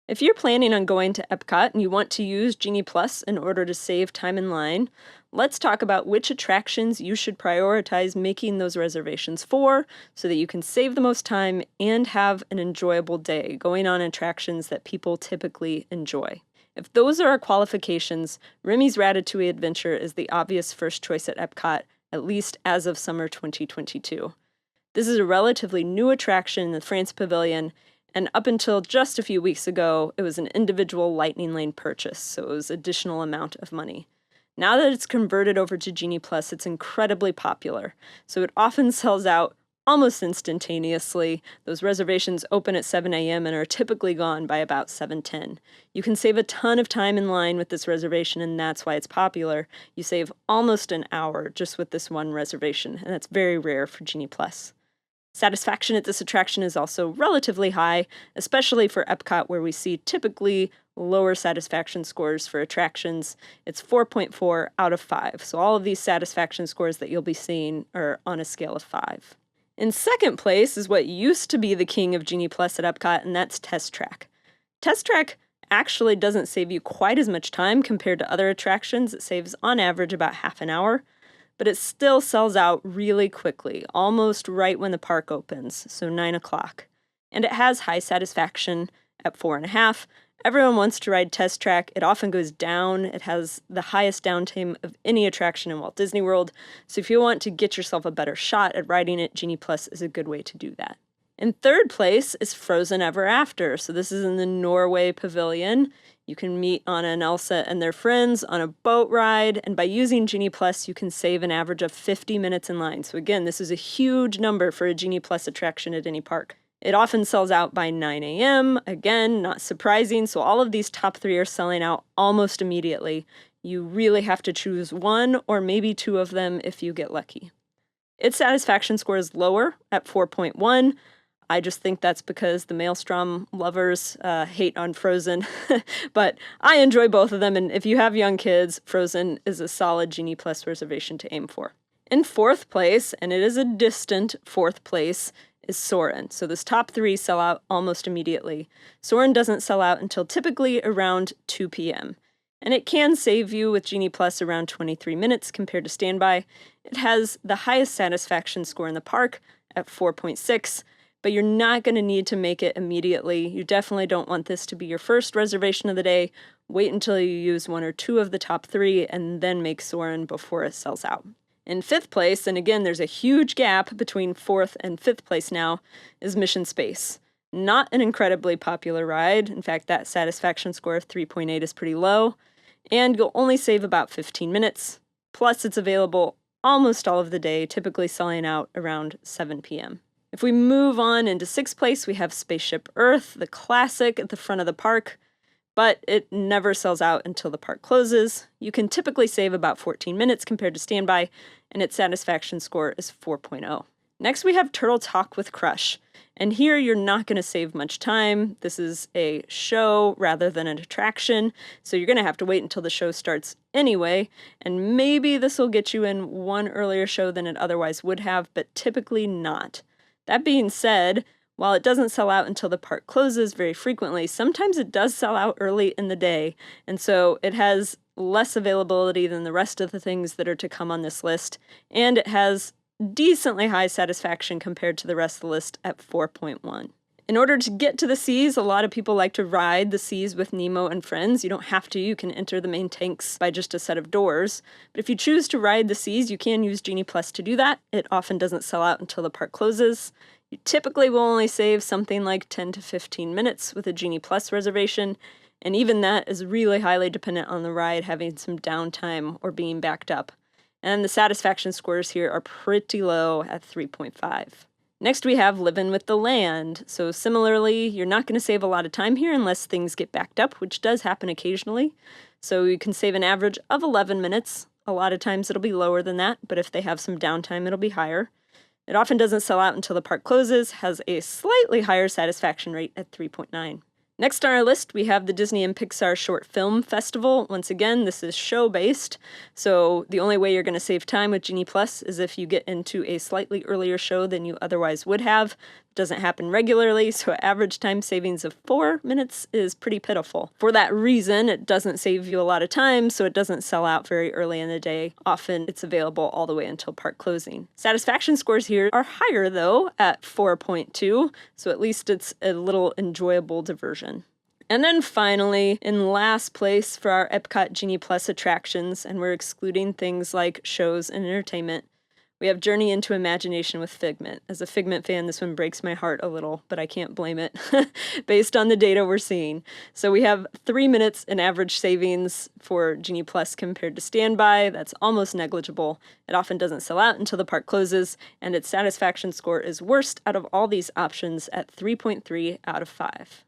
If you're planning on going to EPCOT and you want to use Genie Plus in order to save time in line, let's talk about which attractions you should prioritize making those reservations for so that you can save the most time and have an enjoyable day going on attractions that people typically enjoy. If those are our qualifications, Remy's Ratatouille Adventure is the obvious first choice at EPCOT, at least as of summer 2022. This is a relatively new attraction in the France Pavilion, and up until just a few weeks ago, it was an individual Lightning Lane purchase, so it was additional amount of money. Now that it's converted over to Genie Plus, it's incredibly popular, so it often sells out almost instantaneously. Those reservations open at 7 a.m. and are typically gone by about 7:10. You can save a ton of time in line with this reservation, and that's why it's popular. You save almost an hour just with this one reservation, and that's very rare for Genie Plus. Satisfaction at this attraction is also relatively high, especially for EPCOT, where we see typically lower satisfaction scores for attractions. It's 4.4 out of 5, so all of these satisfaction scores that you'll be seeing are on a scale of 5. In second place is what used to be the king of Genie Plus at EPCOT, and that's Test Track. Test Track actually doesn't save you quite as much time compared to other attractions. It saves on average about half an hour. But it still sells out really quickly, almost right when the park opens, so 9 o'clock. And it has high satisfaction at 4.5. Everyone wants to ride Test Track. It often goes down. It has the highest downtime of any attraction in Walt Disney World, so if you want to get yourself a better shot at riding it, Genie Plus is a good way to do that. In third place is Frozen Ever After, so this is in the Norway Pavilion. You can meet Anna and Elsa and their friends on a boat ride, and by using Genie Plus, you can save an average of 50 minutes in line. So again, this is a huge number for a Genie Plus attraction at any park. It often sells out by 9 a.m., again, not surprising, so all of these top 3 are selling out almost immediately. You really have to choose one or maybe 2 of them if you get lucky. Its satisfaction score is lower at 4.1. I just think that's because the Maelstrom lovers hate on Frozen, but I enjoy both of them, and if you have young kids, Frozen is a solid Genie Plus reservation to aim for. In fourth place, and it is a distant fourth place, is Soren. So this top 3 sell out almost immediately. Soren doesn't sell out until typically around 2 p.m., and it can save you with Genie Plus around 23 minutes compared to standby. It has the highest satisfaction score in the park at 4.6, but you're not going to need to make it immediately. You definitely don't want this to be your first reservation of the day. Wait until you use 1 or 2 of the top 3 and then make Soren before it sells out. In fifth place, and again, there's a huge gap between fourth and fifth place now, is Mission Space. Not an incredibly popular ride. In fact, that satisfaction score of 3.8 is pretty low, and you'll only save about 15 minutes. Plus, it's available almost all of the day, typically selling out around 7 p.m. If we move on into sixth place, we have Spaceship Earth, the classic at the front of the park, but it never sells out until the park closes. You can typically save about 14 minutes compared to standby, and its satisfaction score is 4.0. Next, we have Turtle Talk with Crush, and here you're not going to save much time. This is a show rather than an attraction, so you're going to have to wait until the show starts anyway, and maybe this will get you in one earlier show than it otherwise would have, but typically not. That being said, while it doesn't sell out until the park closes very frequently, sometimes it does sell out early in the day, and so it has less availability than the rest of the things that are to come on this list, and it has decently high satisfaction compared to the rest of the list at 4.1. In order to get to the seas, a lot of people like to ride the seas with Nemo and friends. You don't have to. You can enter the main tanks by just a set of doors. But if you choose to ride the seas, you can use Genie Plus to do that. It often doesn't sell out until the park closes. You typically will only save something like 10 to 15 minutes with a Genie Plus reservation, and even that is really highly dependent on the ride having some downtime or being backed up. And the satisfaction scores here are pretty low at 3.5. Next, we have Livin' with the Land. So similarly, you're not going to save a lot of time here unless things get backed up, which does happen occasionally. So you can save an average of 11 minutes. A lot of times it'll be lower than that, but if they have some downtime, it'll be higher. It often doesn't sell out until the park closes, has a slightly higher satisfaction rate at 3.9. Next on our list, we have the Disney and Pixar Short Film Festival. Once again, this is show-based, so the only way you're going to save time with Genie Plus is if you get into a slightly earlier show than you otherwise would have. doesn't happen regularly, so average time savings of 4 minutes is pretty pitiful. For that reason, it doesn't save you a lot of time, so it doesn't sell out very early in the day. Often it's available all the way until park closing. Satisfaction scores here are higher though, at 4.2, so at least it's a little enjoyable diversion. And then finally, in last place for our EPCOT Genie Plus attractions, and we're excluding things like shows and entertainment, we have Journey into Imagination with Figment. As a Figment fan, this one breaks my heart a little, but I can't blame it, based on the data we're seeing. So we have 3 minutes in average savings for Genie Plus compared to Standby. That's almost negligible. It often doesn't sell out until the park closes, and its satisfaction score is worst out of all these options at 3.3 out of 5.